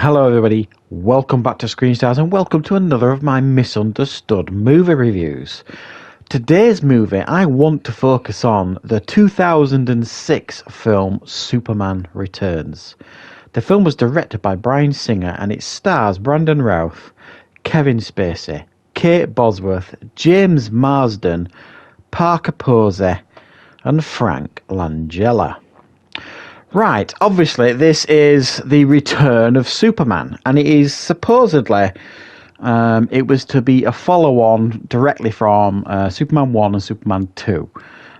Hello everybody, welcome back to Screenstars and welcome to another of my misunderstood movie reviews. Today's movie, I want to focus on the 2006 film Superman Returns. The film was directed by Bryan Singer and it stars Brandon Routh, Kevin Spacey, Kate Bosworth, James Marsden, Parker Posey and Frank Langella. Right, obviously this is the return of Superman, and it is supposedly, it was to be a follow-on directly from Superman 1 and Superman 2.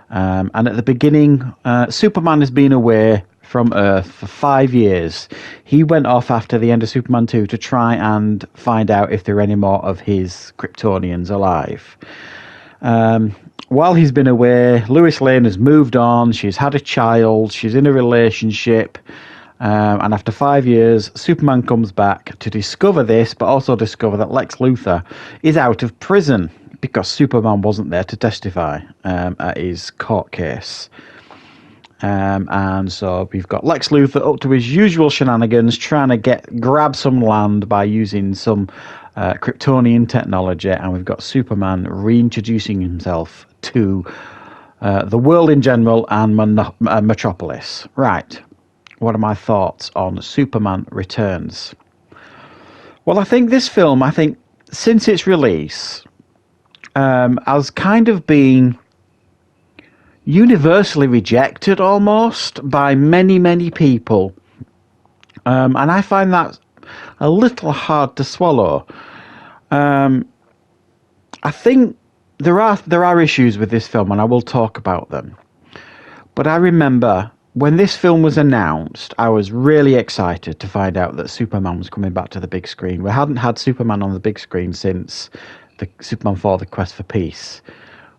And at the beginning, Superman has been away from Earth for 5 years. He went off after the end of Superman 2 to try and find out if there are any more of his Kryptonians alive. While he's been away, Lois Lane has moved on, she's had a child, she's in a relationship, and after 5 years, Superman comes back to discover this, but also discover that Lex Luthor is out of prison, because Superman wasn't there to testify at his court case. And so we've got Lex Luthor up to his usual shenanigans, trying to grab some land by using some Kryptonian technology, and we've got Superman reintroducing himself to the world in general and Metropolis. Right, what are my thoughts on Superman Returns? Well, I think this film, since its release, has kind of been universally rejected almost by many people. And I find that a little hard to swallow. I think there are issues with this film, and I will talk about them. But I remember when this film was announced, I was really excited to find out that Superman was coming back to the big screen. We hadn't had Superman on the big screen since the Superman 4: The Quest for Peace,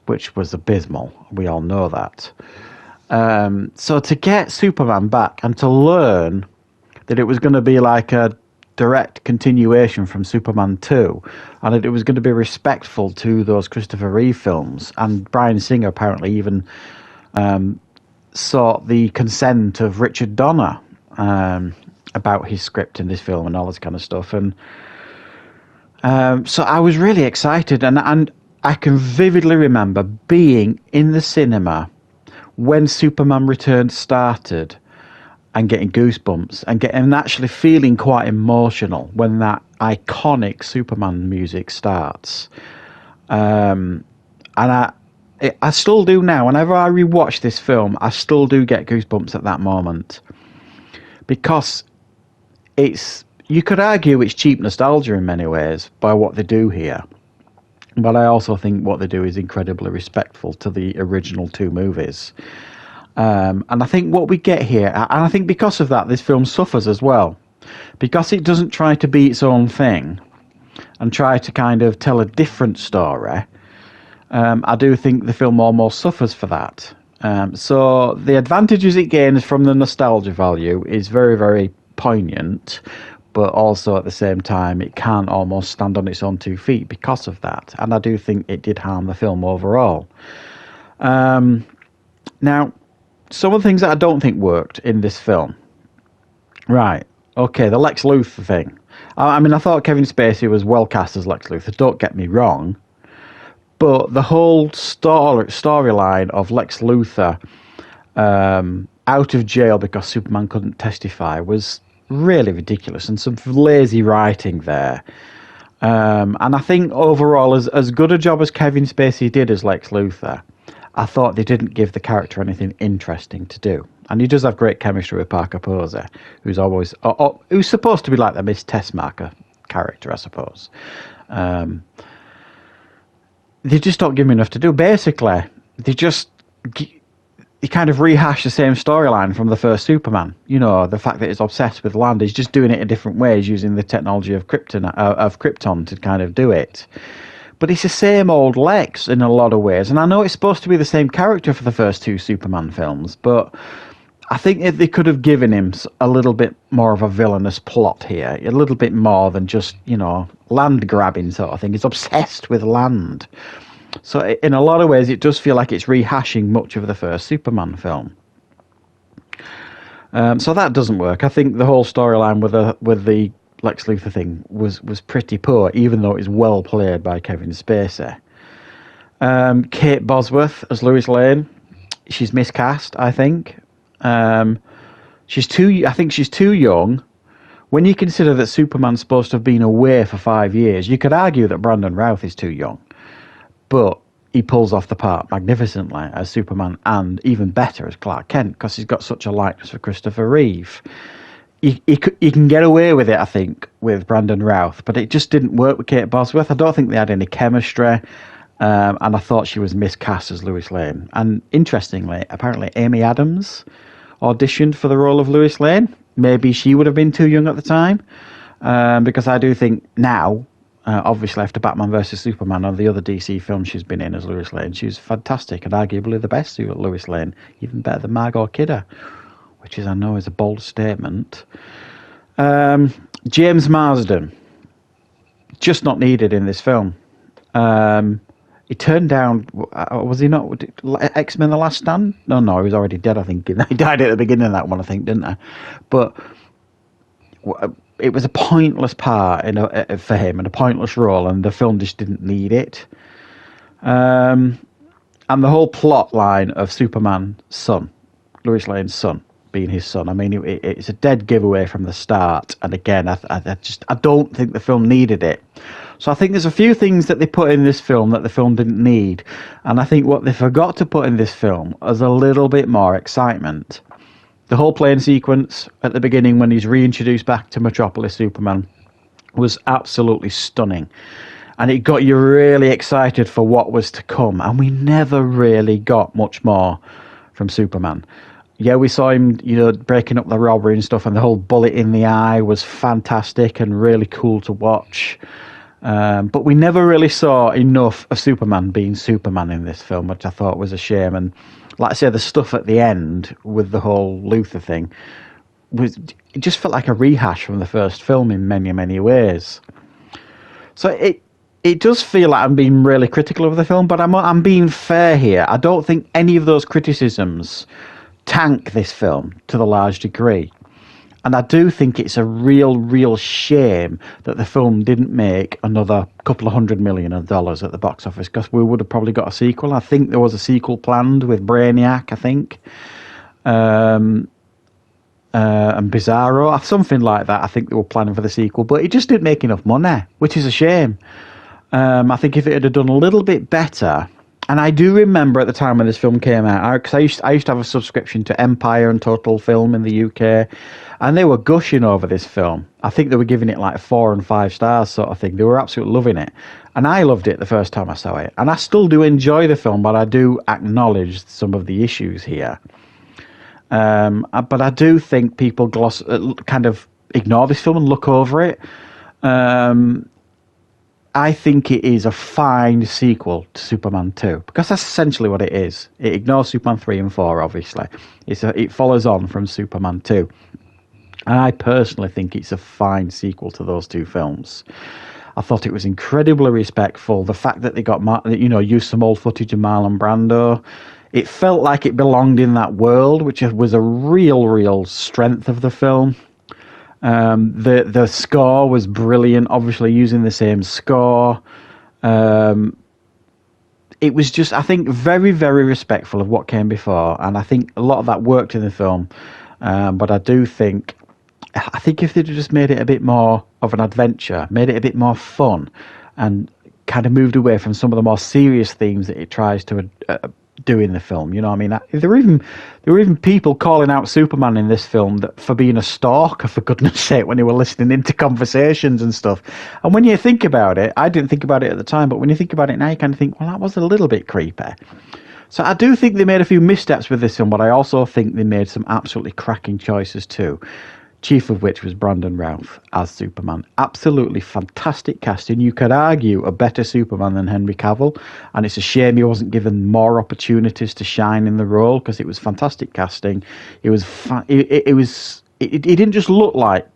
which was abysmal. We all know that. So to get Superman back and to learn that it was going to be like a direct continuation from Superman 2, and that it was going to be respectful to those Christopher Reeve films, and Bryan Singer apparently even sought the consent of Richard Donner about his script in this film and all this kind of stuff. And so I was really excited, and I can vividly remember being in the cinema when Superman Returns started and getting goosebumps and actually feeling quite emotional when that iconic Superman music starts. And I still do now. Whenever I rewatch this film, I still do get goosebumps at that moment, because you could argue it's cheap nostalgia in many ways by what they do here. But I also think what they do is incredibly respectful to the original two movies. And I think what we get here, and I think because of that, this film suffers as well. Because it doesn't try to be its own thing and try to kind of tell a different story, I do think the film almost suffers for that. So the advantages it gains from the nostalgia value is very, very poignant, but also at the same time it can't almost stand on its own 2 feet because of that. And I do think it did harm the film overall. Now, some of the things that I don't think worked in this film. Right, okay, the Lex Luthor thing. I mean, I thought Kevin Spacey was well cast as Lex Luthor, don't get me wrong. But the whole storyline of Lex Luthor out of jail because Superman couldn't testify was really ridiculous, and some lazy writing there. And I think overall, as good a job as Kevin Spacey did as Lex Luthor, I thought they didn't give the character anything interesting to do. And he does have great chemistry with Parker Posey, who's supposed to be like the Miss Tessmacher character, I suppose. They just don't give him enough to do. Basically, they kind of rehash the same storyline from the first Superman. You know, the fact that he's obsessed with land. He's just doing it in different ways, using the technology of Krypton to kind of do it. But it's the same old Lex in a lot of ways. And I know it's supposed to be the same character for the first 2 Superman films, but I think if they could have given him a little bit more of a villainous plot here, a little bit more than just, land grabbing sort of thing. He's obsessed with land. So in a lot of ways, it does feel like it's rehashing much of the first Superman film. So that doesn't work. I think the whole storyline with the Lex Luthor thing was pretty poor, even though it was well played by Kevin Spacey. Kate Bosworth as Lois Lane, she's miscast, I think. She's too young. When you consider that Superman's supposed to have been away for 5 years, you could argue that Brandon Routh is too young. But he pulls off the part magnificently as Superman, and even better as Clark Kent, because he's got such a likeness for Christopher Reeve. He can get away with it, I think, with Brandon Routh, but it just didn't work with Kate Bosworth. I don't think they had any chemistry, and I thought she was miscast as Lois Lane. And interestingly, apparently Amy Adams auditioned for the role of Lois Lane. Maybe she would have been too young at the time, because I do think now, obviously after Batman vs Superman and the other DC films she's been in as Lois Lane, she's fantastic and arguably the best Lois Lane, even better than Margot Kidder, which I know is a bold statement. James Marsden, just not needed in this film. He turned down, was he not, X-Men The Last Stand? No, he was already dead, I think. He died at the beginning of that one, I think, didn't he? But it was a pointless part for him and a pointless role, and the film just didn't need it. And the whole plot line of Superman's son, Lois Lane's son, being his son, I mean, it's a dead giveaway from the start. And again, I don't think the film needed it. So I think there's a few things that they put in this film that the film didn't need. And I think what they forgot to put in this film was a little bit more excitement. The whole plane sequence at the beginning when he's reintroduced back to Metropolis Superman was absolutely stunning. And it got you really excited for what was to come. And we never really got much more from Superman. Yeah, we saw him, breaking up the robbery and stuff, and the whole bullet in the eye was fantastic and really cool to watch. But we never really saw enough of Superman being Superman in this film, which I thought was a shame. And like I say, the stuff at the end with the whole Luthor thing it just felt like a rehash from the first film in many, many ways. So it does feel like I'm being really critical of the film, but I'm being fair here. I don't think any of those criticisms tank this film to the large degree. And I do think it's a real shame that the film didn't make another couple of $100 million at the box office, because we would have probably got a sequel. I think there was a sequel planned with Brainiac, I think, and Bizarro, something like that. I think they were planning for the sequel, but it just didn't make enough money, which is a shame. I think if it had done a little bit better. And I do remember at the time when this film came out, because I used to have a subscription to Empire and Total Film in the UK, and they were gushing over this film. I think they were giving it like 4 and 5 stars sort of thing. They were absolutely loving it. And I loved it the first time I saw it. And I still do enjoy the film, but I do acknowledge some of the issues here. But I do think people kind of ignore this film and look over it. I think it is a fine sequel to Superman 2, because that's essentially what it is. It ignores Superman 3 and 4, obviously. It follows on from Superman 2. And I personally think it's a fine sequel to those two films. I thought it was incredibly respectful. The fact that they got, used some old footage of Marlon Brando. It felt like it belonged in that world, which was a real strength of the film. The score was brilliant, obviously using the same score. It was just, I think, very respectful of what came before, and I think a lot of that worked in the film. But I think if they'd just made it a bit more of an adventure, made it a bit more fun, and kind of moved away from some of the more serious themes that it tries to do in the film, I mean, there were even people calling out Superman in this film for being a stalker, for goodness sake, when they were listening into conversations and stuff. And when you think about it, I didn't think about it at the time, but when you think about it now, you kind of think, well, that was a little bit creepy. So I do think they made a few missteps with this film, but I also think they made some absolutely cracking choices too. Chief of which was Brandon Routh as Superman. Absolutely fantastic casting. You could argue a better Superman than Henry Cavill, and it's a shame he wasn't given more opportunities to shine in the role, because it was fantastic casting. It was it didn't just look like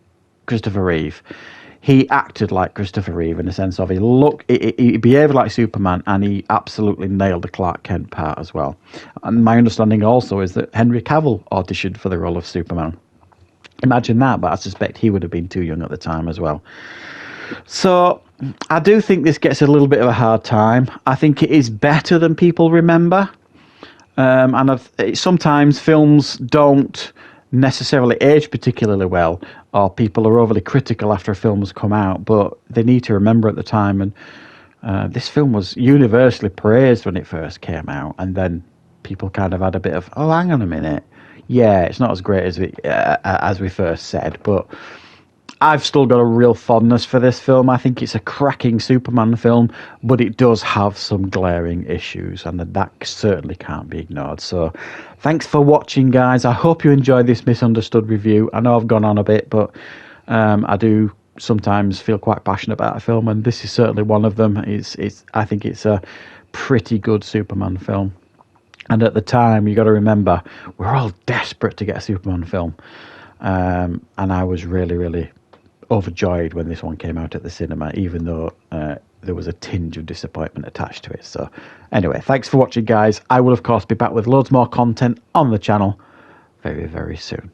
Christopher Reeve. He acted like Christopher Reeve in the sense of he behaved like Superman, and he absolutely nailed the Clark Kent part as well. And my understanding also is that Henry Cavill auditioned for the role of Superman. Imagine that, but I suspect he would have been too young at the time as well. So I do think this gets a little bit of a hard time. I think it is better than people remember. Sometimes films don't necessarily age particularly well, or people are overly critical after a film has come out, but they need to remember at the time. And this film was universally praised when it first came out, and then people kind of had a bit of, oh, hang on a minute. Yeah, it's not as great as we first said, but I've still got a real fondness for this film. I think it's a cracking Superman film, but it does have some glaring issues, and that certainly can't be ignored. So thanks for watching, guys. I hope you enjoyed this misunderstood review. I know I've gone on a bit, but I do sometimes feel quite passionate about a film, and this is certainly one of them. I think it's a pretty good Superman film. And at the time, you got to remember, we're all desperate to get a Superman film. And I was really, really overjoyed when this one came out at the cinema, even though there was a tinge of disappointment attached to it. So anyway, thanks for watching, guys. I will, of course, be back with loads more content on the channel very, very soon.